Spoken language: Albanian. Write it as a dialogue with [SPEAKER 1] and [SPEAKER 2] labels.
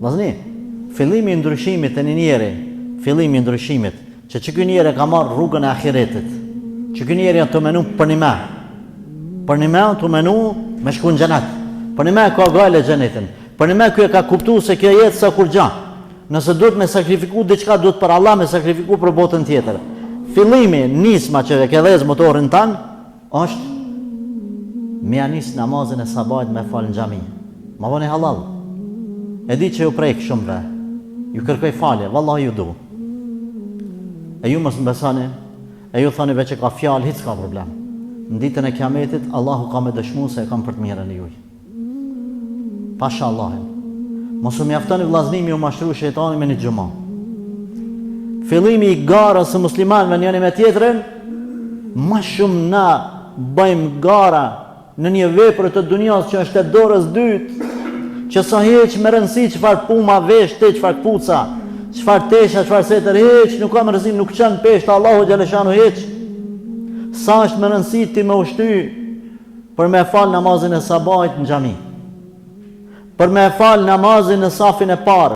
[SPEAKER 1] Vllazni, fillimi i ndryshimit të një njeri, fillimi i ndryshimit, që ky njeri ka marrë rrugën e ahiretit, që ky njeri të menu për një me, të menu me shku në xhenet, për një me ka gale xhenetin, për një me ky e ka kuptu se kjo jetë sa kur gja, nëse duhet me sakrifiku diçka, duhet për Allah me sakrifiku për botën tjetër. Fillimi, nisma që e ke dhez motorin tanë, është me anis namazin e sabajt me falë në xhami. Ma voni halal. E di që ju prejkë shumëve, ju kërkoj falje, vallahi ju du. E ju mos më besani, e ju thoni veç që ka fjalë, hiç ka problem. Në ditën e kiametit, Allahu ka me dëshmu se e kam për të mirën e juj. Pasha Allahin. Mos u mjaftoni vllaznimi u mashtru shejtani me një xhumë. Fillimi i garës së muslimanëve njëri me tjetrin, më shumë na bëjmë gara në një vepër të dunjas që është e dorës dytë, që sa heq me rëndësi çfarë puma vesh te, çfarë kpuca, çfarë tesha, çfarë setër heq, nuk ka më rëndësi, nuk çan peshë Allahu xhaleshanu heq. Sa është më rëndësi ti me ushty për me fal namazin e sabahit në xhami, për me fal namazin në safin e parë.